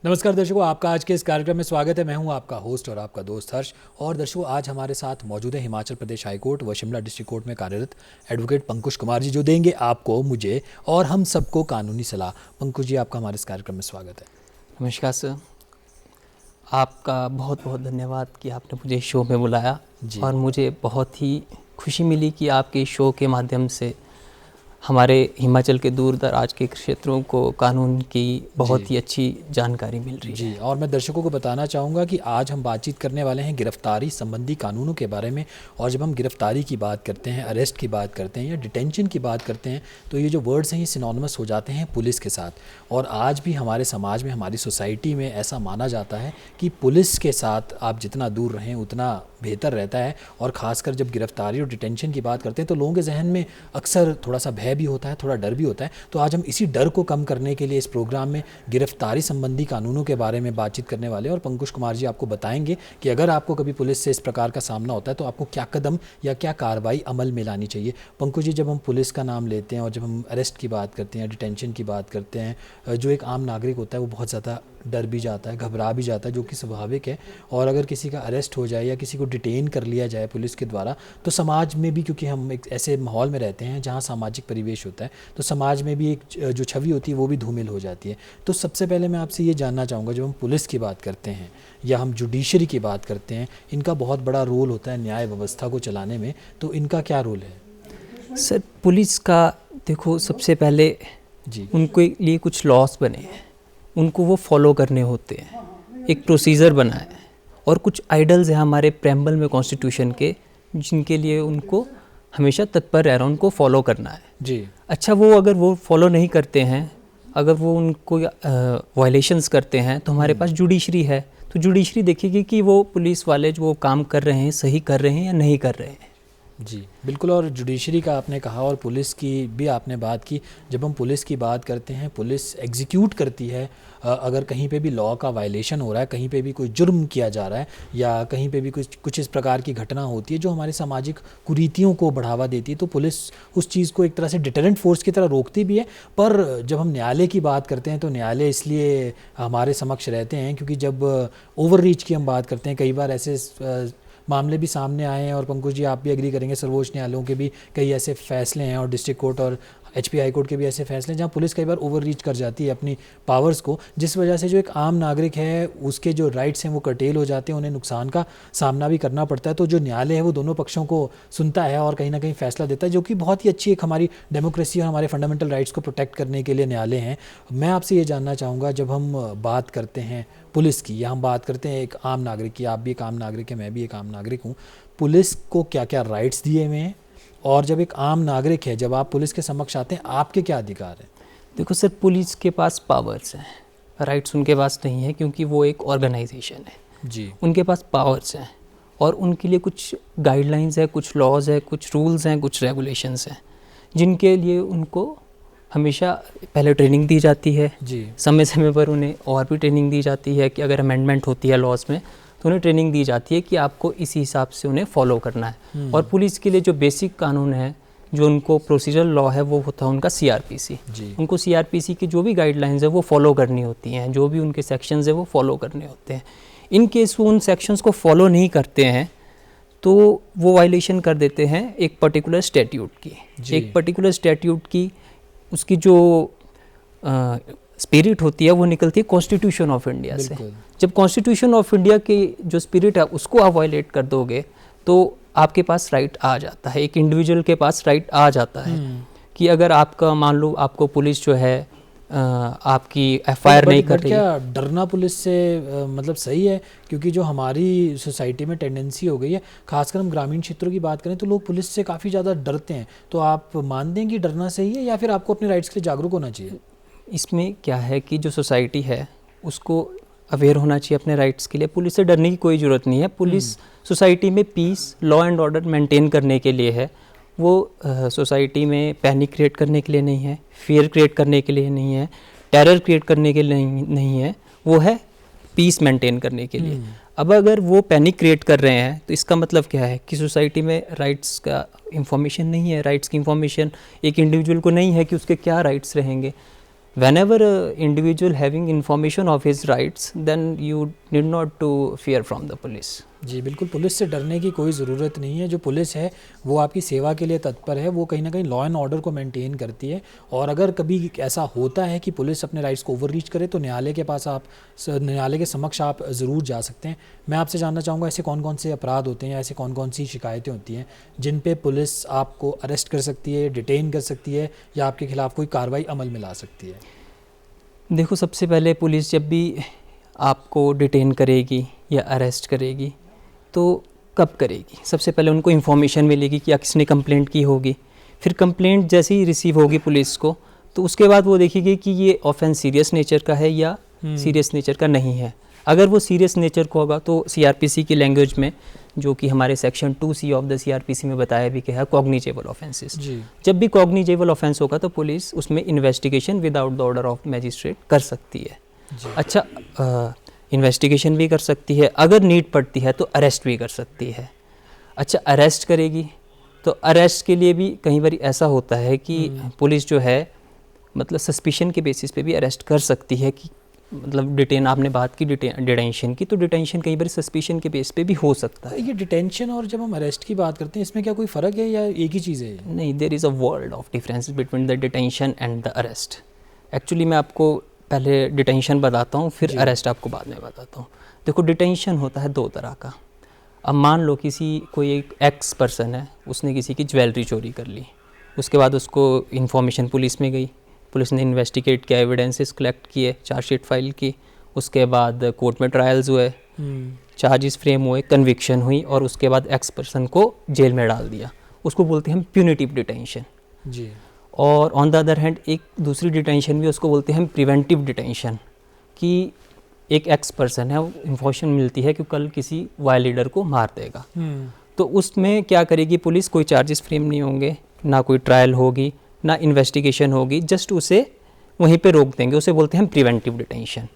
नमस्कार दर्शकों, आपका आज के इस कार्यक्रम में स्वागत है। मैं हूं आपका होस्ट और आपका दोस्त हर्ष। और दर्शकों, आज हमारे साथ मौजूद है हिमाचल प्रदेश हाईकोर्ट व शिमला डिस्ट्रिक्ट कोर्ट में कार्यरत एडवोकेट पंकज कुमार जी, जो देंगे आपको, मुझे और हम सबको कानूनी सलाह। पंकज जी, आपका हमारे इस कार्यक्रम में स्वागत है। नमस्कार सर, आपका बहुत बहुत धन्यवाद कि आपने मुझे इस शो में बुलाया जी। और मुझे बहुत ही खुशी मिली कि आपके इस शो के माध्यम से हमारे हिमाचल के दूर दराज के क्षेत्रों को कानून की बहुत ही अच्छी जानकारी मिल रही है। जी, और मैं दर्शकों को बताना चाहूँगा कि आज हम बातचीत करने वाले हैं गिरफ्तारी संबंधी कानूनों के बारे में। और जब हम गिरफ्तारी की बात करते हैं, अरेस्ट की बात करते हैं या डिटेंशन की बात करते हैं, तो ये जो वर्ड्स हैं ये सिनोनिमस हो जाते हैं पुलिस के साथ। और आज भी हमारे समाज में, हमारी सोसाइटी में ऐसा माना जाता है कि पुलिस के साथ आप जितना दूर रहें उतना बेहतर रहता है। और ख़ासकर जब गिरफ्तारी और डिटेंशन की बात करते हैं तो लोगों के जहन में अक्सर थोड़ा सा भय भी होता है, थोड़ा डर भी होता है। तो आज हम इसी डर को कम करने के लिए इस प्रोग्राम में गिरफ्तारी संबंधी कानूनों के बारे में बातचीत करने वाले हैं। और पंकज कुमार जी आपको बताएंगे कि अगर आपको कभी पुलिस से इस प्रकार का सामना होता है तो आपको क्या कदम या क्या कार्रवाई अमल में लानी चाहिए। पंकज जी, जब हम पुलिस का नाम लेते हैं और जब हम अरेस्ट की बात करते हैं, डिटेंशन की बात करते हैं, जो एक आम नागरिक होता है वो बहुत ज़्यादा डर भी जाता है, घबरा भी जाता है, जो कि स्वाभाविक है। और अगर किसी का अरेस्ट हो जाए या किसी को डिटेन कर लिया जाए पुलिस के द्वारा, तो समाज में भी, क्योंकि हम एक ऐसे माहौल में रहते हैं जहाँ सामाजिक परिवेश होता है, तो समाज में भी एक जो छवि होती है वो भी धूमिल हो जाती है। तो सबसे पहले मैं आपसे ये जानना चाहूँगा, जब हम पुलिस की बात करते हैं या हम जुडिशरी की बात करते हैं, इनका बहुत बड़ा रोल होता है न्याय व्यवस्था को चलाने में, तो इनका क्या रोल है? सर, पुलिस का देखो, सबसे पहले जी, उनके लिए कुछ लॉस बने हैं, उनको वो फॉलो करने होते हैं, एक प्रोसीजर बना है और कुछ आइडल्स हैं हमारे प्रेम्बल में कॉन्स्टिट्यूशन के, जिनके लिए उनको हमेशा तत्पर रहना, उनको फॉलो करना है। जी, अच्छा, वो अगर वो फॉलो नहीं करते हैं, अगर वो उनको वायलेशंस करते हैं, तो हमारे पास जुडिशरी है। तो जुडिशरी देखेगी कि वो पुलिस वाले जो वो काम कर रहे हैं सही कर रहे हैं या नहीं कर रहे हैं। जी, बिल्कुल। और जुडिशरी का आपने कहा और पुलिस की भी आपने बात की। जब हम पुलिस की बात करते हैं, पुलिस एग्जीक्यूट करती है अगर कहीं पे भी लॉ का वायलेशन हो रहा है, कहीं पे भी कोई जुर्म किया जा रहा है या कहीं पे भी कुछ इस प्रकार की घटना होती है जो हमारे सामाजिक कुरीतियों को बढ़ावा देती है, तो पुलिस उस चीज़ को एक तरह से डिटरेंट फोर्स की तरह रोकती भी है। पर जब हम न्यायालय की बात करते हैं तो न्यायालय इसलिए हमारे समक्ष रहते हैं क्योंकि जब ओवर रीच की हम बात करते हैं, कई बार ऐसे मामले भी सामने आए हैं। और पंकज जी, आप भी एग्री करेंगे, सर्वोच्च न्यायालयों के भी कई ऐसे फैसले हैं और डिस्ट्रिक्ट कोर्ट और एचपी हाई कोर्ट के भी ऐसे फैसले हैं जहाँ पुलिस कई बार ओवर रीच कर जाती है अपनी पावर्स को, जिस वजह से जो एक आम नागरिक है उसके जो राइट्स हैं वो कर्टेल हो जाते हैं, उन्हें नुकसान का सामना भी करना पड़ता है। तो जो न्यायालय है वो दोनों पक्षों को सुनता है और कहीं ना कहीं फैसला देता है, जो कि बहुत ही अच्छी एक हमारी डेमोक्रेसी और हमारे फंडामेंटल राइट्स को प्रोटेक्ट करने के लिए न्यायालय हैं। मैं आपसे ये जानना चाहूँगा, जब हम बात करते हैं पुलिस की या हम बात करते हैं एक आम नागरिक की, आप भी एक आम नागरिक हैं, मैं भी एक आम नागरिक हूँ, पुलिस को क्या क्या राइट्स दिए हुए हैं? और जब एक आम नागरिक है, जब आप पुलिस के समक्ष आते हैं, आपके क्या अधिकार हैं? देखो सर, पुलिस के पास पावर्स हैं, राइट्स उनके पास नहीं है क्योंकि वो एक ऑर्गेनाइजेशन है। जी, उनके पास पावर्स हैं और उनके लिए कुछ गाइडलाइंस है, कुछ लॉज है, कुछ रूल्स हैं, कुछ रेगुलेशंस हैं, जिनके लिए उनको हमेशा पहले ट्रेनिंग दी जाती है। जी, समय समय पर उन्हें और भी ट्रेनिंग दी जाती है कि अगर अमेंडमेंट होती है लॉज में तो उन्हें ट्रेनिंग दी जाती है कि आपको इसी हिसाब से उन्हें फॉलो करना है। और पुलिस के लिए जो बेसिक कानून है, जो उनको प्रोसीजरल लॉ है, वो होता है उनका सीआरपीसी। जी, उनको सीआरपीसी की जो भी गाइडलाइंस है वो फॉलो करनी होती हैं, जो भी उनके सेक्शंस है वो फॉलो करने होते हैं। इन केस वो उन सेक्शंस को फॉलो नहीं करते हैं तो वो वायलेशन कर देते हैं एक पर्टिकुलर स्टैट्यूट की। एक पर्टिकुलर स्टैट्यूट की उसकी जो स्पिरिट होती है वो निकलती है कॉन्स्टिट्यूशन ऑफ इंडिया से। जब कॉन्स्टिट्यूशन ऑफ इंडिया की जो स्पिरिट है उसको आप वायलेट कर दोगे तो आपके पास राइट आ जाता है, एक इंडिविजुअल के पास राइट आ जाता है कि अगर आपका, मान लो आपको पुलिस जो है आपकी एफआईआर नहीं कर रही। क्या डरना पुलिस से मतलब सही है? क्योंकि जो हमारी सोसाइटी में टेंडेंसी हो गई है, खासकर हम ग्रामीण क्षेत्रों की बात करें तो लोग पुलिस से काफ़ी ज़्यादा डरते हैं। तो आप मानते हैं कि डरना सही है या फिर आपको अपने राइट्स के लिए जागरूक होना चाहिए? इसमें क्या है कि जो सोसाइटी है उसको अवेयर होना चाहिए अपने राइट्स के लिए। पुलिस से डरने की कोई ज़रूरत नहीं है। पुलिस सोसाइटी में peace, law and order maintain करने के लिए है। वो सोसाइटी में पैनिक क्रिएट करने के लिए नहीं है, फियर क्रिएट करने के लिए नहीं है, टेरर क्रिएट करने के लिए नहीं है। वो है पीस मेंटेन करने के लिए। अब अगर वो पैनिक क्रिएट कर रहे हैं तो इसका मतलब क्या है कि सोसाइटी में राइट्स का इंफॉर्मेशन नहीं है। राइट्स की इंफॉर्मेशन एक इंडिविजुअल को नहीं है कि उसके क्या राइट्स रहेंगे। whenever a individual having information of his rights, then you need not to fear from the police. जी बिल्कुल, पुलिस से डरने की कोई ज़रूरत नहीं है। जो पुलिस है वो आपकी सेवा के लिए तत्पर है, वो कहीं ना कहीं लॉ एंड ऑर्डर को मेंटेन करती है। और अगर कभी ऐसा होता है कि पुलिस अपने राइट्स को ओवर रीच करे तो न्यायालय के समक्ष आप ज़रूर जा सकते हैं। मैं आपसे जानना चाहूँगा, ऐसे कौन कौन से अपराध होते हैं या ऐसे कौन कौन सी शिकायतें होती हैं जिन पे पुलिस आपको अरेस्ट कर सकती है, डिटेन कर सकती है या आपके खिलाफ़ कोई कार्रवाई अमल में ला सकती है? देखो, सबसे पहले पुलिस जब भी आपको डिटेन करेगी या अरेस्ट करेगी तो कब करेगी? सबसे पहले उनको इन्फॉर्मेशन मिलेगी कि किसने कंप्लेंट की होगी। फिर कंप्लेंट जैसे ही रिसीव होगी पुलिस को, तो उसके बाद वो देखेगी कि ये ऑफेंस सीरियस नेचर का है या सीरियस नेचर का नहीं है। अगर वो सीरियस नेचर का होगा तो सीआरपीसी की लैंग्वेज में, जो कि हमारे section 2C of the CrPC में बताया भी गया है, कॉग्निजेबल ऑफेंसेस। जब भी कॉग्निजेबल ऑफेंस होगा तो पुलिस उसमें investigation without the order of magistrate कर सकती है। अच्छा, इन्वेस्टिगेशन भी कर सकती है, अगर नीड पड़ती है तो अरेस्ट भी कर सकती है। अच्छा, अरेस्ट करेगी तो अरेस्ट के लिए भी कई बार ऐसा होता है कि पुलिस जो है मतलब सस्पिशन के बेसिस पे भी अरेस्ट कर सकती है कि मतलब डिटेन, आपने बात की डिटेंशन की, तो डिटेंशन कई बार सस्पिशन के बेस पे भी हो सकता है। ये डिटेंशन और जब हम अरेस्ट की बात करते हैं इसमें क्या कोई फ़र्क है या एक ही चीज़ है? नहीं, there is a world of difference between the detention and the arrest. Actually मैं आपको पहले डिटेंशन बताता हूँ, फिर अरेस्ट आपको बाद में बताता हूँ। देखो, डिटेंशन होता है दो तरह का। अब मान लो कोई एक एक्स पर्सन है, उसने किसी की ज्वेलरी चोरी कर ली, उसके बाद उसको इन्फॉर्मेशन पुलिस में गई, पुलिस ने इन्वेस्टिगेट किया, एविडेंसेस कलेक्ट किए, चार्जशीट फाइल की, उसके बाद कोर्ट में ट्रायल्स हुए, चार्जेस फ्रेम हुए, कन्विक्शन हुई और उसके बाद एक्स पर्सन को जेल में डाल दिया। उसको बोलते हैं हम प्यूनिटिव डिटेंशन जी। और ऑन द अदर हैंड एक दूसरी डिटेंशन भी उसको बोलते हैं हम प्रिवेंटिव डिटेंशन, कि एक एक्स पर्सन है, वो इन्फॉर्मेशन मिलती है कि कल किसी वायलेटर को मार देगा, तो उसमें क्या करेगी पुलिस? कोई चार्जेस फ्रेम नहीं होंगे, ना कोई ट्रायल होगी, ना इन्वेस्टिगेशन होगी, जस्ट उसे वहीं पे रोक देंगे, उसे बोलते हैं हम प्रिवेंटिव डिटेंशन।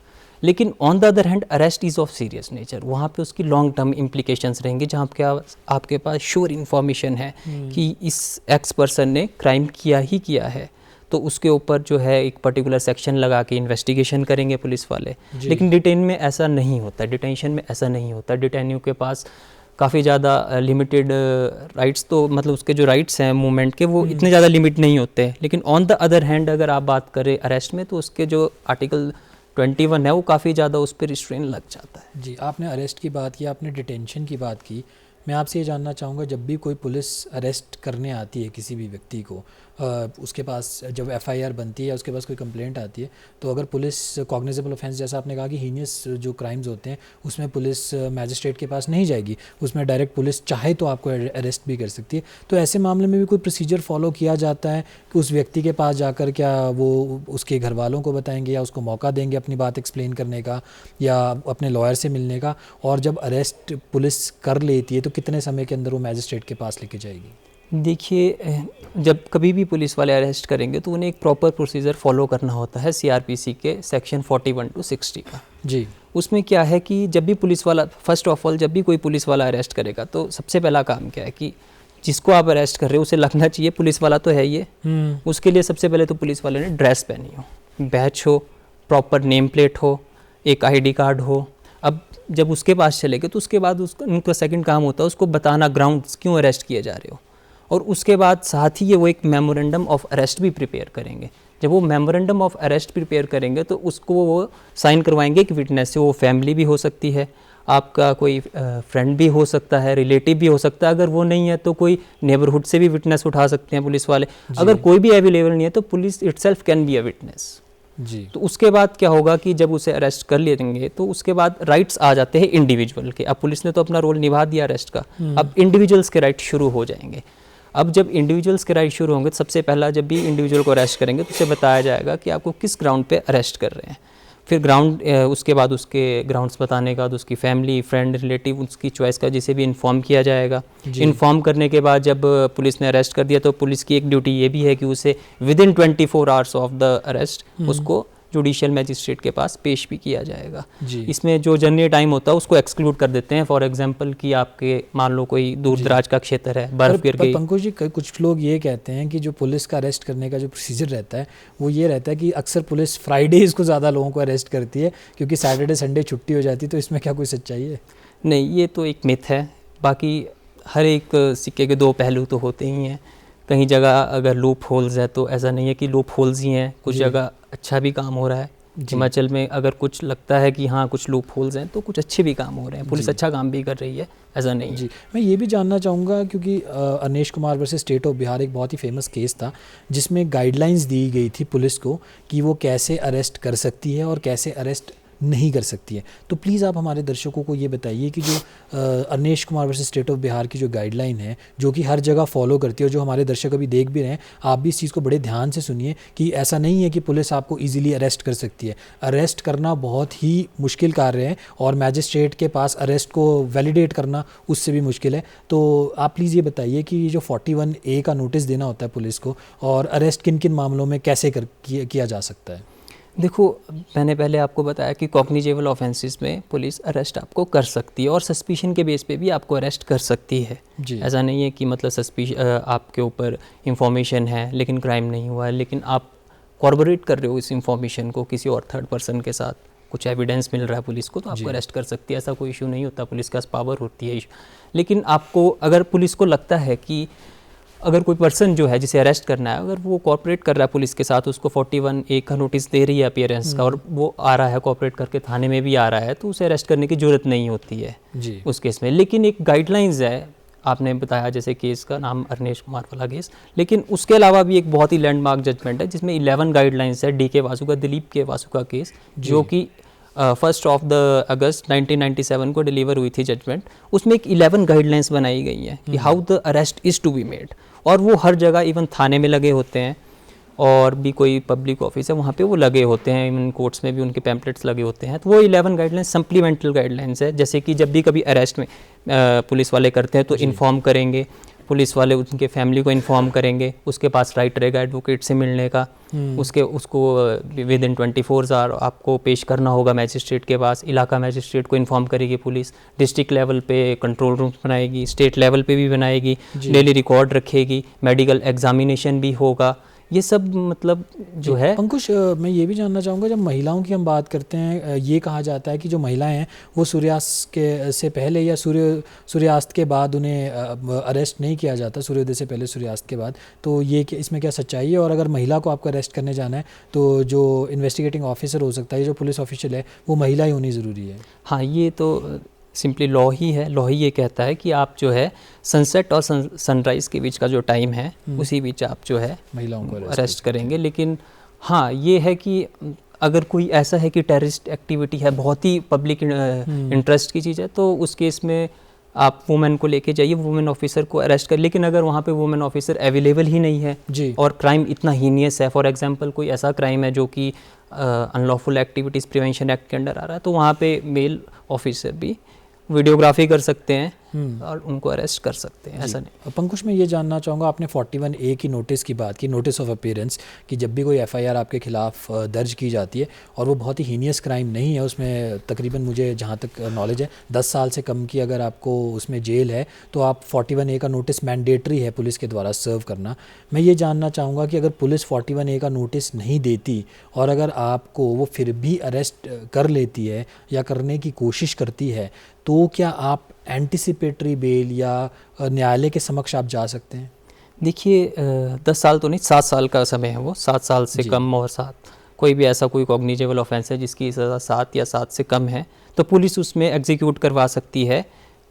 लेकिन on the other hand arrest is of serious nature, वहाँ पे उसकी लॉन्ग टर्म इम्प्लीकेशंस रहेंगे, जहाँ पे आपके पास श्योर इन्फॉर्मेशन है कि इस एक्स पर्सन ने क्राइम किया ही किया है, तो उसके ऊपर जो है एक पर्टिकुलर सेक्शन लगा के इन्वेस्टिगेशन करेंगे पुलिस वाले। लेकिन डिटेन में ऐसा नहीं होता, डिटेंशन में ऐसा नहीं होता। डिटेन्यू के पास काफ़ी ज़्यादा लिमिटेड राइट्स, तो मतलब उसके जो राइट्स हैं मूवमेंट के वो इतने ज़्यादा लिमिट नहीं होते। लेकिन ऑन द अदर हैंड अगर आप बात करें अरेस्ट में, तो उसके जो आर्टिकल 21 है वो काफ़ी ज़्यादा उस पर रिस्ट्रेन लग जाता है। जी, आपने अरेस्ट की बात की, आपने डिटेंशन की बात की। मैं आपसे ये जानना चाहूँगा, जब भी कोई पुलिस अरेस्ट करने आती है किसी भी व्यक्ति को, उसके पास जब FIR बनती है या उसके पास कोई कंप्लेंट आती है, तो अगर पुलिस कॉग्निजेबल ऑफेंस, जैसा आपने कहा कि हीनियस जो क्राइम्स होते हैं उसमें पुलिस मैजिस्ट्रेट के पास नहीं जाएगी, उसमें डायरेक्ट पुलिस चाहे तो आपको अरेस्ट भी कर सकती है। तो ऐसे मामले में भी कोई प्रोसीजर फॉलो किया जाता है कि उस व्यक्ति के पास जाकर क्या वो उसके घर वालों को बताएंगे या उसको मौका देंगे अपनी बात एक्सप्लेन करने का या अपने लॉयर से मिलने का? और जब अरेस्ट पुलिस कर लेती है तो कितने समय के अंदर वो मैजिस्ट्रेट के पास लेके जाएगी? देखिए, जब कभी भी पुलिस वाले अरेस्ट करेंगे तो उन्हें एक प्रॉपर प्रोसीजर फॉलो करना होता है CRPC के सेक्शन 41 to 60 का। जी। उसमें क्या है कि जब भी पुलिस वाला, फर्स्ट ऑफ ऑल जब भी कोई पुलिस वाला अरेस्ट करेगा तो सबसे पहला काम क्या है कि जिसको आप अरेस्ट कर रहे हो उसे लगना चाहिए पुलिस वाला तो है ये। उसके लिए सबसे पहले तो पुलिस वाले ने ड्रेस पहनी हो, बैच हो, प्रॉपर नेम प्लेट हो, एक ID कार्ड हो। अब जब उसके पास चलेंगे तो उसके बाद उनका सेकंड काम होता है उसको बताना ग्राउंड्स क्यों अरेस्ट किए जा रहे हो, और उसके बाद साथ ही ये वो एक मेमोरेंडम ऑफ अरेस्ट भी प्रिपेयर करेंगे। जब वो मेमोरेंडम ऑफ अरेस्ट प्रिपेयर करेंगे तो उसको वो साइन करवाएंगे एक विटनेस से। वो फैमिली भी हो सकती है, आपका कोई फ्रेंड भी हो सकता है, रिलेटिव भी हो सकता है। अगर वो नहीं है तो कोई नेबरहुड से भी विटनेस उठा सकते हैं पुलिस वाले। अगर कोई भी अवेलेबल नहीं है तो police itself can be a witness जी। तो उसके बाद क्या होगा कि जब उसे अरेस्ट कर लेंगे तो उसके बाद राइट्स आ जाते हैं इंडिविजुअल के। अब पुलिस ने तो अपना रोल निभा दिया अरेस्ट का, अब इंडिविजुअल्स के राइट शुरू हो जाएंगे। अब जब इंडिविजुअल्स के राइट शुरू होंगे तो सबसे पहला जब भी इंडिविजुअल को अरेस्ट करेंगे तो उसे बताया जाएगा कि आपको किस ग्राउंड पे अरेस्ट कर रहे हैं। फिर ग्राउंड, उसके बाद उसके ग्राउंड्स बताने के बाद उसकी फैमिली, फ्रेंड, रिलेटिव, उसकी चॉइस का जिसे भी इन्फॉर्म किया जाएगा। इन्फॉर्म करने के बाद जब पुलिस ने अरेस्ट कर दिया तो पुलिस की एक ड्यूटी ये भी है कि उसे with in 24 hours of the arrest उसको जुडिशियल मैजिस्ट्रेट के पास पेश भी किया जाएगा। जी। इसमें जो जर्नी टाइम होता है उसको एक्सक्लूड कर देते हैं। फॉर एग्जांपल कि आपके मान लो कोई दूर दराज का क्षेत्र है, बर्फ गिर गई। पंकज जी, कुछ लोग ये कहते हैं कि जो पुलिस का अरेस्ट करने का जो प्रोसीजर रहता है वो ये रहता है कि अक्सर पुलिस फ्राइडेज को ज़्यादा लोगों को अरेस्ट करती है क्योंकि सैटरडे संडे छुट्टी हो जाती है, तो इसमें क्या कोई सच्चाई है? नहीं, ये तो एक मिथ है। बाकी हर एक सिक्के के दो पहलू तो होते ही हैं। कहीं जगह अगर लूप होल्स है तो ऐसा नहीं है कि लूप होल्स ही हैं, कुछ जगह अच्छा भी काम हो रहा है। हिमाचल में अगर कुछ लगता है कि हाँ कुछ लूप होल्स हैं तो कुछ अच्छे भी काम हो रहे हैं, पुलिस अच्छा काम भी कर रही है, ऐसा नहीं है। जी, मैं ये भी जानना चाहूँगा क्योंकि Anish Kumar versus state of Bihar एक बहुत ही फेमस केस था जिसमें गाइडलाइंस दी गई थी पुलिस को कि वो कैसे अरेस्ट कर सकती है और कैसे अरेस्ट नहीं कर सकती है। तो प्लीज़ आप हमारे दर्शकों को ये बताइए कि जो Anish Kumar versus state of Bihar की जो गाइडलाइन है जो कि हर जगह फॉलो करती है और जो हमारे दर्शक अभी देख भी रहे हैं, आप भी इस चीज़ को बड़े ध्यान से सुनिए कि ऐसा नहीं है कि पुलिस आपको इजीली अरेस्ट कर सकती है। अरेस्ट करना बहुत ही मुश्किल कार्य है और मैजिस्ट्रेट के पास अरेस्ट को वैलिडेट करना उससे भी मुश्किल है। तो आप प्लीज़ ये बताइए कि जो 41A का नोटिस देना होता है पुलिस को और अरेस्ट किन किन मामलों में कैसे किया जा सकता है? देखो, मैंने पहले आपको बताया कि कॉग्निजेबल ऑफेंसेस में पुलिस अरेस्ट आपको कर सकती है और सस्पिशन के बेस पे भी आपको अरेस्ट कर सकती है। ऐसा नहीं है कि मतलब आपके ऊपर इंफॉर्मेशन है लेकिन क्राइम नहीं हुआ है, लेकिन आप कॉर्पोरेट कर रहे हो इस इंफॉर्मेशन को किसी और थर्ड पर्सन के साथ, कुछ एविडेंस मिल रहा है पुलिस को तो आपको अरेस्ट कर सकती है। ऐसा कोई इशू नहीं होता, पुलिस के पास पावर होती है। लेकिन आपको अगर पुलिस को लगता है कि अगर कोई पर्सन जो है जिसे अरेस्ट करना है, अगर वो कॉर्पोरेट कर रहा है पुलिस के साथ, उसको 41A का नोटिस दे रही है अपीयरेंस का और वो आ रहा है कॉर्पोरेट करके थाने में भी आ रहा है, तो उसे अरेस्ट करने की ज़रूरत नहीं होती है जी उस केस में। लेकिन एक गाइडलाइंस है, आपने बताया जैसे केस का नाम अनिश कुमार वाला केस, लेकिन उसके अलावा भी एक बहुत ही लैंडमार्क जजमेंट है जिसमें 11 गाइडलाइंस है। DK वासु का, दिलीप के वासु का केस जो कि 1 अगस्त 1997 को डिलीवर हुई थी जजमेंट। उसमें एक 11 गाइडलाइंस बनाई गई हैं कि how the arrest is to be made, और वो हर जगह इवन थाने में लगे होते हैं और भी कोई पब्लिक ऑफिस है वहाँ पे वो लगे होते हैं, इवन कोर्ट्स में भी उनके पैम्पलेट्स लगे होते हैं। तो वो 11 गाइडलाइंस सप्लीमेंटल गाइडलाइंस है, जैसे कि जब भी कभी अरेस्ट में पुलिस वाले करते हैं तो इन्फॉर्म करेंगे, पुलिस वाले उनके फैमिली को इन्फॉर्म करेंगे, उसके पास राइट रहेगा एडवोकेट से मिलने का, उसको विद इन 24 आवर आपको पेश करना होगा मैजिस्ट्रेट के पास। इलाका मैजिस्ट्रेट को इन्फॉर्म करेगी पुलिस, डिस्ट्रिक्ट लेवल पे कंट्रोल रूम बनाएगी, स्टेट लेवल पे भी बनाएगी, डेली रिकॉर्ड रखेगी, मेडिकल एग्जामिनेशन भी होगा। ये सब मतलब जो है। अंकुश, मैं ये भी जानना चाहूँगा, जब महिलाओं की हम बात करते हैं, ये कहा जाता है कि जो महिलाएं हैं वो सूर्यास्त के से पहले या सूर्यास्त के बाद उन्हें अरेस्ट नहीं किया जाता, सूर्योदय से पहले सूर्यास्त के बाद। तो ये इसमें क्या सच्चाई है? और अगर महिला को आपको अरेस्ट करने जाना है तो जो इन्वेस्टिगेटिंग ऑफिसर हो सकता है, जो पुलिस ऑफिशियल है, वो महिला ही होनी ज़रूरी है? हाँ, ये तो सिंपली लॉ ही है। लॉ ही ये कहता है कि आप जो है सनसेट और सनराइज़ के बीच का जो टाइम है उसी बीच आप जो है महिलाओं को अरेस्ट करेंगे। लेकिन हाँ, ये है कि अगर कोई ऐसा है कि टेररिस्ट एक्टिविटी है, बहुत ही पब्लिक इंटरेस्ट की चीज़ है, तो उस केस में आप वुमेन को लेके जाइए, वुमेन ऑफिसर को अरेस्ट कर। लेकिन अगर वहाँ पे वुमेन ऑफिसर अवेलेबल ही नहीं है जी, और क्राइम इतना हीनियस है, फॉर एग्जांपल कोई ऐसा क्राइम है जो कि अनलॉफुल एक्टिविटीज़ प्रिवेंशन एक्ट के अंडर आ रहा है, तो वहाँ पे मेल ऑफिसर भी वीडियोग्राफी कर सकते हैं और उनको अरेस्ट कर सकते हैं। ऐसा नहीं। पंकुश, मैं ये जानना चाहूँगा, आपने 41A की नोटिस की बात की, नोटिस ऑफ अपीयरेंस, कि जब भी कोई FIR आपके खिलाफ दर्ज की जाती है और वो बहुत ही हीनियस क्राइम नहीं है, उसमें तकरीबन मुझे जहाँ तक नॉलेज है 10 साल से कम की अगर आपको उसमें जेल है, तो आप 41A का नोटिस मैंडेटरी है पुलिस के द्वारा सर्व करना। मैं ये जानना चाहूँगा कि अगर पुलिस 41A का नोटिस नहीं देती और अगर आपको वो फिर भी अरेस्ट कर लेती है या करने की कोशिश करती है, तो क्या आप एंटिसिपेटरी बेल या न्यायालय के समक्ष आप जा सकते हैं? देखिए, 10 साल तो नहीं, 7 साल का समय है वो, 7 साल से कम और 7, कोई भी ऐसा कोई कॉग्निजेबल ऑफेंस है जिसकी सज़ा 7 या 7 से कम है, तो पुलिस उसमें एग्जीक्यूट करवा सकती है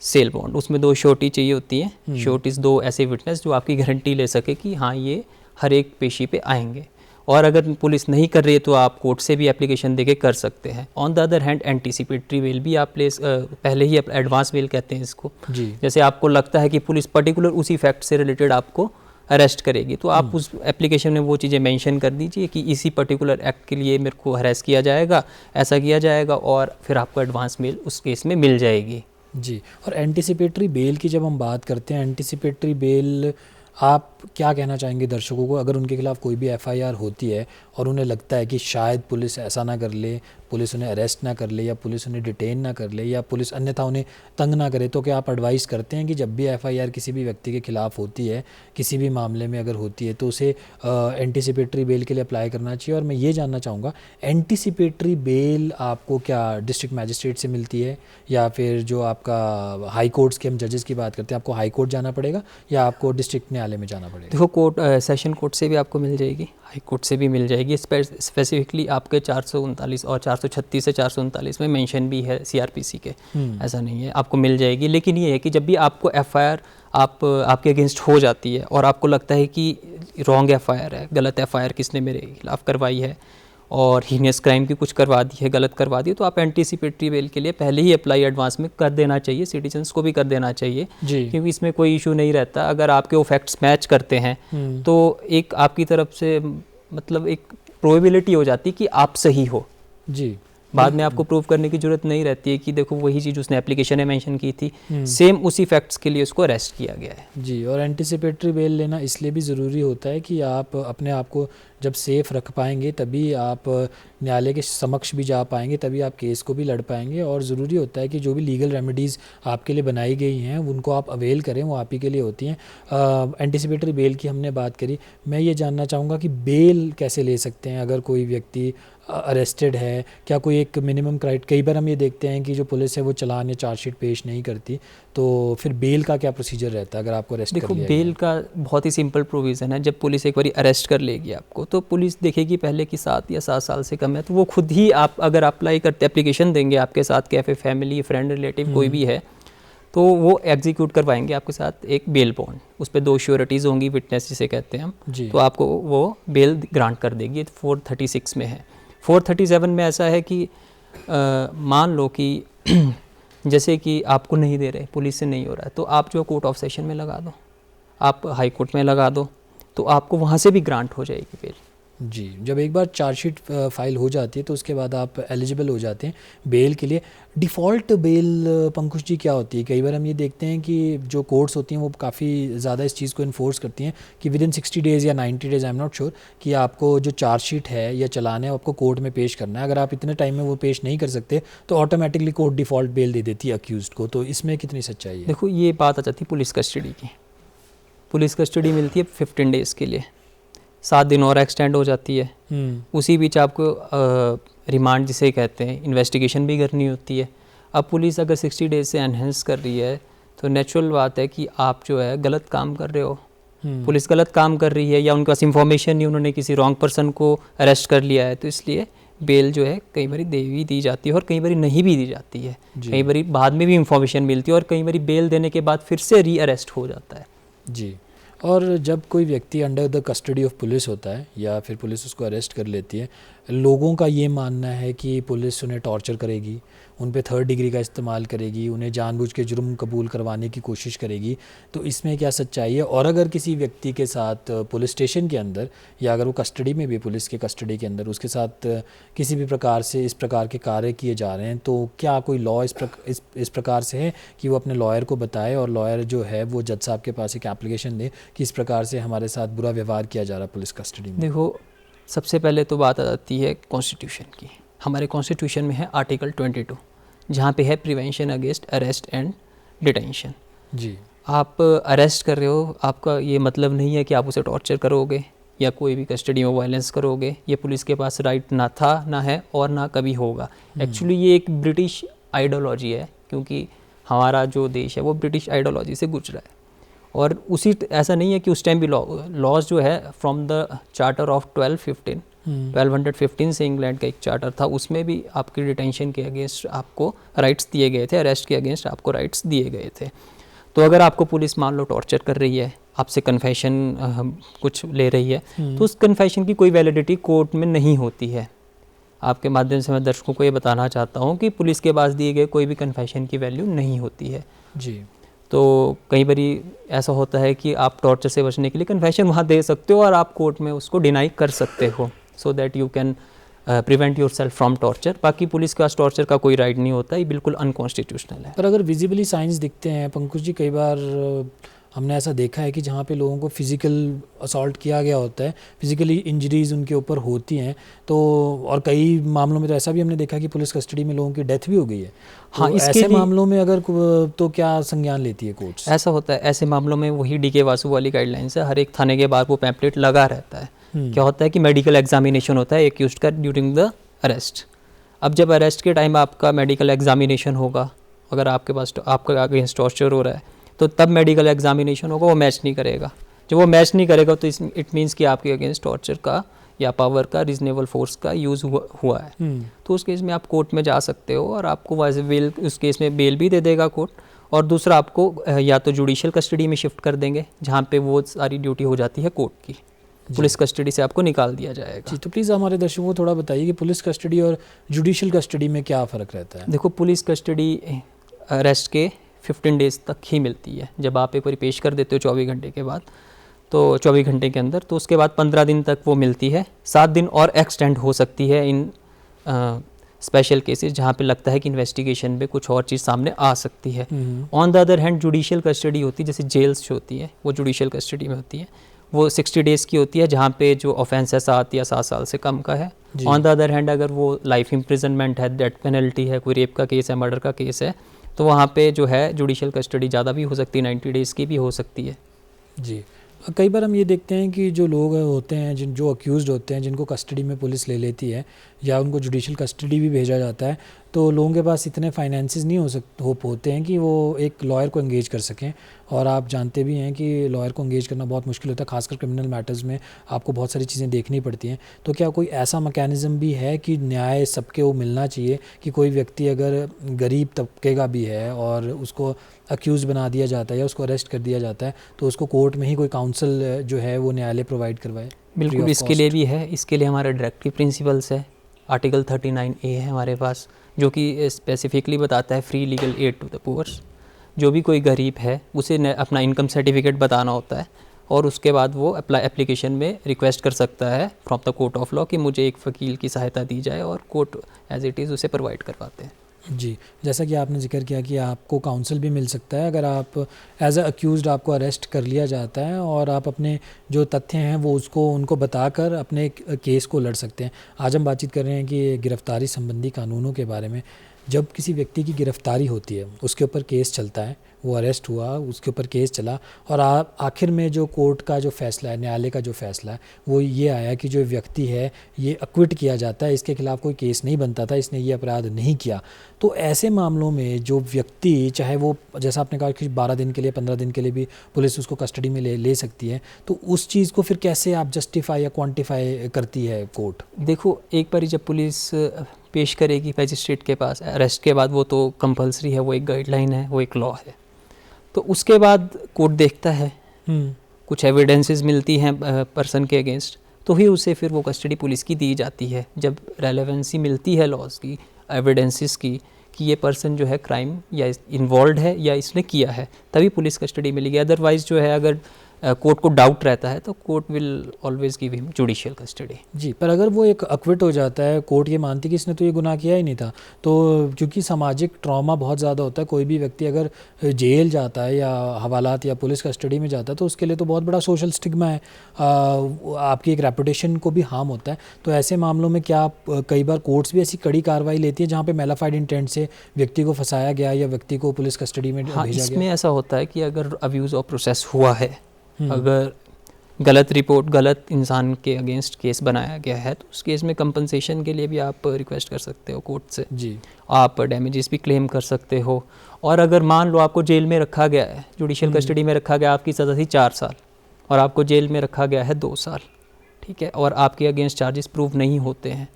सेल बॉन्ड। उसमें 2 श्योरिटी चाहिए होती है। श्योरिटीज़ 2 ऐसे विटनेस जो आपकी गारंटी ले सके कि हाँ ये हर एक पेशी पे आएंगे। और अगर पुलिस नहीं कर रही है तो आप कोर्ट से भी एप्लीकेशन देके कर सकते हैं। On the other hand anticipatory bail भी आप पहले ही एडवांस बेल कहते हैं इसको जी। जैसे आपको लगता है कि पुलिस पर्टिकुलर उसी फैक्ट से रिलेटेड आपको अरेस्ट करेगी, तो आप उस एप्लीकेशन में वो चीज़ें मेंशन कर दीजिए कि इसी पर्टिकुलर एक्ट के लिए मेरे को हरेस किया जाएगा, ऐसा किया जाएगा, और फिर आपको एडवांस बेल उस केस में मिल जाएगी जी। और एंटीसिपेटरी बेल की जब हम बात करते हैं, एंटीसिपेटरी बेल आप क्या कहना चाहेंगे दर्शकों को, अगर उनके खिलाफ कोई भी एफआईआर होती है और उन्हें लगता है कि शायद पुलिस ऐसा ना कर ले, पुलिस उन्हें अरेस्ट ना कर ले, या पुलिस उन्हें डिटेन ना कर ले, या पुलिस अन्यथा उन्हें तंग ना करे, तो क्या आप एडवाइस करते हैं कि जब भी एफआईआर किसी भी व्यक्ति के खिलाफ होती है, किसी भी मामले में अगर होती है, तो उसे एंटीसिपेटरी बेल के लिए अप्लाई करना चाहिए? और मैं ये जानना चाहूँगा, एंटीसिपेटरी बेल आपको क्या डिस्ट्रिक्ट मैजिस्ट्रेट से मिलती है, या फिर जो आपका हाई कोर्ट्स के हम जजेस की बात करते हैं, आपको हाई कोर्ट जाना पड़ेगा या आपको डिस्ट्रिक्ट न्यायालय में जाना पड़ेगा? देखो, कोर्ट सेशन कोर्ट से भी आपको मिल जाएगी, हाई कोर्ट से भी मिल जाएगी। स्पेसिफिकली आपके 439 और 436 से 439 में मेंशन भी है सीआरपीसी के, ऐसा नहीं है, आपको मिल जाएगी। लेकिन ये है कि जब भी आपको एफआईआर आपके अगेंस्ट हो जाती है और आपको लगता है कि रॉन्ग एफआईआर है, गलत एफआईआर किसने मेरे खिलाफ करवाई है और हीनियस क्राइम की कुछ करवा दी है, गलत करवा दी है, तो आप एंटीसिपेटरी बेल के लिए पहले ही अप्लाई एडवांस में कर देना चाहिए। सिटीजन्स को भी कर देना चाहिए, क्योंकि इसमें कोई इशू नहीं रहता। अगर आपके वो फैक्ट्स मैच करते हैं तो एक आपकी तरफ से मतलब एक प्रोबेबिलिटी हो जाती है कि आप सही हो। जी, बाद में आपको प्रूव करने की जरूरत नहीं रहती है कि देखो वही चीज़ उसने एप्लीकेशन में मेंशन की थी, सेम उसी फैक्ट्स के लिए उसको अरेस्ट किया गया है। जी, और एंटीसिपेटरी बेल लेना इसलिए भी ज़रूरी होता है कि आप अपने आप को जब सेफ रख पाएंगे तभी आप न्यायालय के समक्ष भी जा पाएंगे, तभी आप केस को भी लड़ पाएंगे। और ज़रूरी होता है कि जो भी लीगल रेमेडीज़ आपके लिए बनाई गई हैं उनको आप अवेल करें, वो आप ही के लिए होती हैं। एंटीसिपेटरी बेल की हमने बात करी, मैं ये जानना चाहूँगा कि बेल कैसे ले सकते हैं अगर कोई व्यक्ति अरेस्टेड है? क्या कोई एक मिनिमम कई बार हम ये देखते हैं कि जो पुलिस है वो चालान या चार्जशीट पेश नहीं करती, तो फिर बेल का क्या प्रोसीजर रहता है अगर आपको अरेस्ट कर लिया देखो, बेल का बहुत ही सिंपल प्रोविज़न है। जब पुलिस एक बार अरेस्ट कर लेगी आपको, तो पुलिस देखेगी पहले कि 7 या 7 साल से कम है, तो वो खुद ही आप अगर अप्लाई करते एप्लीकेशन देंगे आपके साथ, कैफे फैमिली फ्रेंड रिलेटिव कोई भी है, तो वो एग्जीक्यूट करवाएंगे आपके साथ एक बेल बॉन्ड। उस पर 2 श्योरिटीज़ होंगी, विटनेस जिसे कहते हैं हम, तो आपको वो बेल ग्रांट कर देगी। 436 में है। 437 में ऐसा है कि मान लो कि जैसे कि आपको नहीं दे रहे, पुलिस से नहीं हो रहा है, तो आप जो कोर्ट ऑफ सेशन में लगा दो, आप हाई कोर्ट में लगा दो, तो आपको वहाँ से भी ग्रांट हो जाएगी बेल। जी, जब एक बार चार्जशीट फाइल हो जाती है तो उसके बाद आप एलिजिबल हो जाते हैं बेल के लिए। डिफ़ॉल्ट बेल पंकुश जी क्या होती है? कई बार हम ये देखते हैं कि जो कोर्ट्स होती हैं वो काफ़ी ज़्यादा इस चीज़ को इन्फोर्स करती हैं कि विद इन 60 डेज़ या 90 days, I am not sure, कि आपको जो चार्जशीट है या चालान है आपको कोर्ट में पेश करना है। अगर आप इतने टाइम में वो पेश नहीं कर सकते तो ऑटोमेटिकली कोर्ट डिफ़ॉल्ट बेल दे देती है अक्यूज़ड को। तो इसमें कितनी सच्चाई है? देखो, ये बात आ जाती है पुलिस कस्टडी की। पुलिस कस्टडी मिलती है 15 डेज़ के लिए, 7 दिन और एक्सटेंड हो जाती है। उसी बीच आपको रिमांड जिसे कहते हैं, इन्वेस्टिगेशन भी करनी होती है। अब पुलिस अगर 60 डेज से एनहेंस कर रही है तो नेचुरल बात है कि आप जो है गलत काम कर रहे हो, पुलिस गलत काम कर रही है, या उनके पास इंफॉर्मेशन नहीं, उन्होंने किसी रॉन्ग पर्सन को अरेस्ट कर लिया है, तो इसलिए बेल जो है कई बार दे भी दी जाती है और कई बार नहीं भी दी जाती है। कई बार बाद में भी इंफॉर्मेशन मिलती है और कई बार बेल देने के बाद फिर से री अरेस्ट हो जाता है। जी, और जब कोई व्यक्ति under the custody of police होता है या फिर पुलिस उसको अरेस्ट कर लेती है, लोगों का ये मानना है कि पुलिस उन्हें टॉर्चर करेगी, उन पे 3rd डिग्री का इस्तेमाल करेगी, उन्हें जानबूझ के जुर्म कबूल करवाने की कोशिश करेगी। तो इसमें क्या सच्चाई है? और अगर किसी व्यक्ति के साथ पुलिस स्टेशन के अंदर या अगर वो कस्टडी में भी, पुलिस के कस्टडी के अंदर उसके साथ किसी भी प्रकार से इस प्रकार के कार्य किए जा रहे हैं, तो क्या कोई लॉ इस प्रकार से है कि वो अपने लॉयर को बताए और लॉयर जो है वो जज साहब के पास एक एप्लीकेशन दे कि इस प्रकार से हमारे साथ बुरा व्यवहार किया जा रहा है पुलिस कस्टडी में? देखो, सबसे पहले तो बात आ जाती है कॉन्स्टिट्यूशन की। हमारे कॉन्स्टिट्यूशन में है आर्टिकल 22, जहाँ पे है prevention against arrest and detention. जी, आप अरेस्ट कर रहे हो, आपका ये मतलब नहीं है कि आप उसे टॉर्चर करोगे या कोई भी कस्टडी में वायलेंस करोगे। ये पुलिस के पास राइट ना था, ना है और ना कभी होगा। एक्चुअली ये एक ब्रिटिश आइडियोलॉजी है, क्योंकि हमारा जो देश है वो ब्रिटिश आइडियोलॉजी से गुजरा है। और उसी ऐसा नहीं है कि उस टाइम भी लॉज जो है फ्रॉम द चार्टर ऑफ 1215 से इंग्लैंड का एक चार्टर था, उसमें भी आपकी डिटेंशन के अगेंस्ट आपको राइट्स दिए गए थे, अरेस्ट के अगेंस्ट आपको राइट्स दिए गए थे। तो अगर आपको पुलिस मान लो टॉर्चर कर रही है, आपसे कन्फेशन कुछ ले रही है, तो उस कन्फेशन की कोई वैलिडिटी कोर्ट में नहीं होती है। आपके माध्यम से मैं दर्शकों को ये बताना चाहता हूँ कि पुलिस के पास दिए गए कोई भी कन्फेशन की वैल्यू नहीं होती है। जी, तो कई बार ऐसा होता है कि आप टॉर्चर से बचने के लिए कन्फेशन वहाँ दे सकते हो और आप कोर्ट में उसको डिनाई कर सकते हो, so that you can prevent your self from torture. बाकी पुलिस के पास टॉर्चर का कोई राइट नहीं होता, ये बिल्कुल अनकॉन्स्टिट्यूशनल है। पर अगर विजिबली साइंस दिखते हैं पंकुश जी, कई बार हमने ऐसा देखा है कि जहाँ पे लोगों को फिज़िकल असॉल्ट किया गया होता है, फिज़िकली इंजरीज़ उनके ऊपर होती हैं, तो और कई मामलों में तो ऐसा भी हमने देखा कि पुलिस कस्टडी में लोगों की डेथ भी हो गई है। हाँ, तो इसके ऐसे लिए मामलों में अगर तो क्या संज्ञान लेती है कोर्ट्स? ऐसा होता है, ऐसे मामलों में वही DK वासु वाली गाइडलाइंस है, हर एक थाने के बाद वो पैम्पलेट लगा रहता है। क्या होता है कि मेडिकल एग्जामिनेशन होता है एक्यूज्ड का ड्यूरिंग द अरेस्ट। अब जब अरेस्ट के टाइम आपका मेडिकल एग्जामिनेशन होगा, अगर आपके पास आपका अगेंस्ट टॉर्चर हो रहा है तो तब मेडिकल एग्जामिनेशन होगा, वो मैच नहीं करेगा। जब वो मैच नहीं करेगा तो इट मीन्स कि आपके अगेंस्ट टॉर्चर का या पावर का रीजनेबल फोर्स का यूज़ हुआ है। तो उस केस में आप कोर्ट में जा सकते हो और आपको वैसे बेल, उस केस में बेल भी दे देगा कोर्ट, और दूसरा आपको या तो जुडिशियल कस्टडी में शिफ्ट कर देंगे जहाँ पे वो सारी ड्यूटी हो जाती है कोर्ट की, पुलिस कस्टडी से आपको निकाल दिया जाएगा। जी, तो प्लीज़ हमारे दर्शकों को थोड़ा बताइए कि पुलिस कस्टडी और जुडिशियल कस्टडी में क्या फ़र्क रहता है? देखो, पुलिस कस्टडी अरेस्ट के 15 डेज़ तक ही मिलती है। जब आप एक बार पेश कर देते हो 24 घंटे के बाद, तो 24 घंटे के अंदर, तो उसके बाद 15 दिन तक वो मिलती है। 7 दिन और एक्सटेंड हो सकती है इन स्पेशल केसेस जहाँ पे लगता है कि इन्वेस्टिगेशन में कुछ और चीज़ सामने आ सकती है। On the other hand judicial custody होती है, जैसे जेल्स जो होती है वो जुडिशियल कस्टडी में होती है, वो 60 डेज़ की होती है, जहाँ पे जो ऑफेंस है 7 या 7 साल से कम का है। ऑन द अदर हैंड अगर वो लाइफ इम्प्रिजनमेंट है, डेथ पेनल्टी है, कोई रेप का केस है, मर्डर का केस है, तो वहाँ पे जो है जुडिशियल कस्टडी ज़्यादा भी हो सकती है, 90 डेज़ की भी हो सकती है। जी, कई बार हम ये देखते हैं कि जो लोग होते हैं, जो अक्यूज़ड होते हैं, जिनको कस्टडी में पुलिस ले लेती है या उनको जुडिशियल कस्टडी भी भेजा जाता है, तो लोगों के पास इतने फाइनेंसेस नहीं होते हैं कि वो एक लॉयर को एंगेज कर सकें। और आप जानते भी हैं कि लॉयर को एंगेज करना बहुत मुश्किल होता है, खासकर क्रिमिनल मैटर्स में आपको बहुत सारी चीज़ें देखनी पड़ती हैं। तो क्या कोई ऐसा मैकेनिज़्म भी है कि न्याय सबके वो मिलना चाहिए कि कोई व्यक्ति अगर गरीब तबके का भी है और उसको अक्यूज़ बना दिया जाता है या उसको अरेस्ट कर दिया जाता है, तो उसको कोर्ट में ही कोई काउंसल जो है वो न्यायालय प्रोवाइड करवाए? बिल्कुल, इसके लिए भी है। इसके लिए हमारा डायरेक्टिव प्रिंसिपल्स है, आर्टिकल 39A है हमारे पास, जो कि स्पेसिफिकली बताता है free legal aid to the poors. जो भी कोई गरीब है उसे अपना इनकम सर्टिफिकेट बताना होता है और उसके बाद वो एप्लीकेशन में रिक्वेस्ट कर सकता है from the court of law कि मुझे एक वकील की सहायता दी जाए, और कोर्ट एज इट इज़ उसे प्रोवाइड करवाते हैं। जी, जैसा कि आपने जिक्र किया कि आपको काउंसल भी मिल सकता है अगर आप एज अ अक्यूज़ड आपको अरेस्ट कर लिया जाता है और आप अपने जो तथ्य हैं वो उनको बताकर अपने केस को लड़ सकते हैं। आज हम बातचीत कर रहे हैं कि गिरफ्तारी संबंधी कानूनों के बारे में। जब किसी व्यक्ति की गिरफ्तारी होती है, उसके ऊपर केस चलता है, वो अरेस्ट हुआ, उसके ऊपर केस चला और आखिर में जो कोर्ट का जो फैसला है, न्यायालय का जो फैसला है, वो ये आया कि जो व्यक्ति है ये अक्विट किया जाता है, इसके खिलाफ कोई केस नहीं बनता था, इसने ये अपराध नहीं किया। तो ऐसे मामलों में जो व्यक्ति, चाहे वो जैसा आपने कहा कि 12 दिन के लिए, 15 दिन के लिए भी पुलिस उसको कस्टडी में ले सकती है, तो उस चीज़ को फिर कैसे आप जस्टिफाई या क्वान्टिफाई करती है कोर्ट? देखो, एक बार जब पुलिस पेश करेगी मैजिस्ट्रेट के पास अरेस्ट के बाद, वो तो कंपलसरी है, वो एक गाइडलाइन है, वो एक लॉ है, तो उसके बाद कोर्ट देखता है, कुछ एविडेंसेस मिलती हैं पर्सन के अगेंस्ट, तो ही उसे फिर वो कस्टडी पुलिस की दी जाती है। जब रेलेवेंसी मिलती है लॉज की, एविडेंसेस की, कि ये पर्सन जो है क्राइम या इन्वॉल्व है या इसने किया है, तभी पुलिस कस्टडी मिलेगी। अदरवाइज़ जो है, अगर कोर्ट को डाउट रहता है तो court will always give him judicial custody. जी, पर अगर वो एक अक्विट हो जाता है, कोर्ट ये मानती कि इसने तो ये गुनाह किया ही नहीं था, तो क्योंकि सामाजिक ट्रॉमा बहुत ज़्यादा होता है, कोई भी व्यक्ति अगर जेल जाता है या हवालात या पुलिस कस्टडी में जाता है तो उसके लिए तो बहुत बड़ा सोशल स्टिग्मा है, आपकी एक रेपुटेशन को भी हार्म होता है। तो ऐसे मामलों में क्या कई बार कोर्ट्स भी ऐसी कड़ी कार्रवाई लेती है जहाँ पे मेलाफाइड इंटेंट से व्यक्ति को फंसाया गया या व्यक्ति को पुलिस कस्टडी में भेजा गया? इसमें ऐसा होता है कि अगर अब्यूज़ ऑफ प्रोसेस हुआ है, अगर गलत रिपोर्ट, गलत इंसान के अगेंस्ट केस बनाया गया है, तो उस केस में कंपनसेशन के लिए भी आप रिक्वेस्ट कर सकते हो कोर्ट से। जी, आप डैमेजेस भी क्लेम कर सकते हो। और अगर मान लो आपको जेल में रखा गया है, जुडिशियल कस्टडी में रखा गया, आपकी सज़ा थी 4 साल और आपको जेल में रखा गया है 2 साल, ठीक है, और आपके अगेंस्ट चार्जेस प्रूव नहीं होते हैं,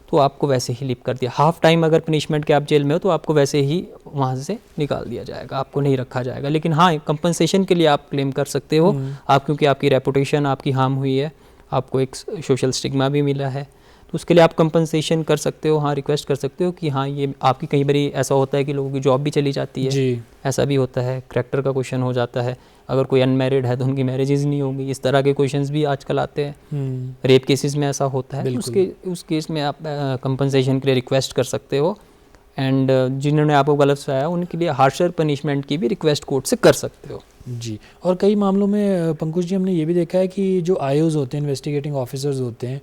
तो आपको वैसे ही लिप कर दिया। हाफ टाइम अगर पनिशमेंट के आप जेल में हो तो आपको वैसे ही वहाँ से निकाल दिया जाएगा, आपको नहीं रखा जाएगा। लेकिन हाँ, कंपनसेशन के लिए आप क्लेम कर सकते हो, आप क्योंकि आपकी रेपुटेशन आपकी हार्म हुई है, आपको एक सोशल स्टिग्मा भी मिला है, तो उसके लिए आप कंपनसेशन कर सकते हो। हाँ, रिक्वेस्ट कर सकते हो कि हाँ, ये आपकी कई बार ऐसा होता है कि लोगों की जॉब भी चली जाती है। जी, ऐसा भी होता है, करैक्टर का क्वेश्चन हो जाता है, अगर कोई अनमैरिड है तो उनकी मैरिजेज नहीं होंगी, इस तरह के क्वेश्चंस भी आजकल आते हैं। रेप केसेस में ऐसा होता है, उस केस में आप कंपनसेशन के लिए रिक्वेस्ट कर सकते हो। एंड जिन्होंने आपको गलत फंसाया उनके लिए हार्शर पनिशमेंट की भी रिक्वेस्ट कोर्ट से कर सकते हो। जी। और कई मामलों में पंकज जी हमने ये भी देखा है कि जो आईओज़ होते हैं, इन्वेस्टिगेटिंग ऑफिसर्स होते हैं,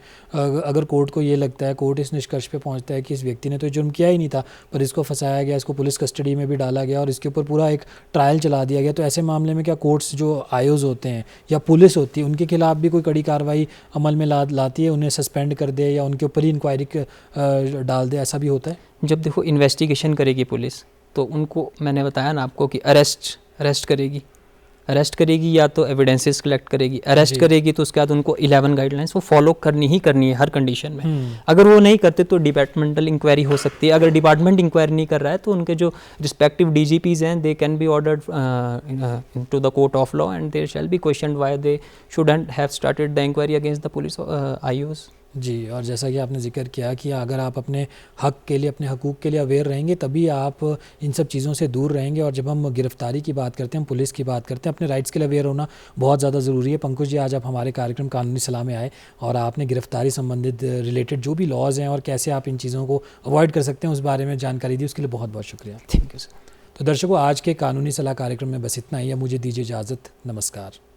अगर कोर्ट को ये लगता है, कोर्ट इस निष्कर्ष पे पहुंचता है कि इस व्यक्ति ने तो जुर्म किया ही नहीं था, पर इसको फंसाया गया, इसको पुलिस कस्टडी में भी डाला गया और इसके ऊपर पूरा एक ट्रायल चला दिया गया, तो ऐसे मामले में क्या कोर्ट्स जो आईओज़ होते हैं या पुलिस होती है उनके खिलाफ भी कोई कड़ी कार्रवाई अमल में लाती है, उन्हें सस्पेंड कर दे या उनके ऊपर ही इंक्वायरी डाल दे, ऐसा भी होता है? जब देखो इन्वेस्टिगेशन करेगी पुलिस तो उनको, मैंने बताया ना आपको कि अरेस्ट करेगी या तो एविडेंसेस कलेक्ट करेगी, अरेस्ट जी। करेगी तो उसके बाद उनको 11 गाइडलाइंस वो फॉलो करनी है हर कंडीशन में। अगर वो नहीं करते तो डिपार्टमेंटल इंक्वायरी हो सकती है। अगर डिपार्टमेंट इंक्वायरी नहीं कर रहा है तो उनके जो रिस्पेक्टिव डीजीपीज हैं they can be ordered to the court of law and there shall be questioned why they shouldn't have started the inquiry against the police IOs. जी। और जैसा कि आपने जिक्र किया कि अगर आप अपने हक के लिए, अपने हकूक़ के लिए अवेयर रहेंगे तभी आप इन सब चीज़ों से दूर रहेंगे। और जब हम गिरफ्तारी की बात करते हैं, हम पुलिस की बात करते हैं, अपने राइट्स के लिए अवेयर होना बहुत ज़्यादा ज़रूरी है। पंकज जी, आज आप हमारे कार्यक्रम कानूनी सलाह में आए और आपने गिरफ्तारी संबंधित रिलेटेड जो भी लॉज हैं और कैसे आप इन चीज़ों को अवॉइड कर सकते हैं उस बारे में जानकारी दी, उसके लिए बहुत बहुत शुक्रिया। Thank you sir. तो दर्शकों, आज के कानूनी सलाह कार्यक्रम में बस इतना ही है। मुझे दीजिए इजाज़त। नमस्कार।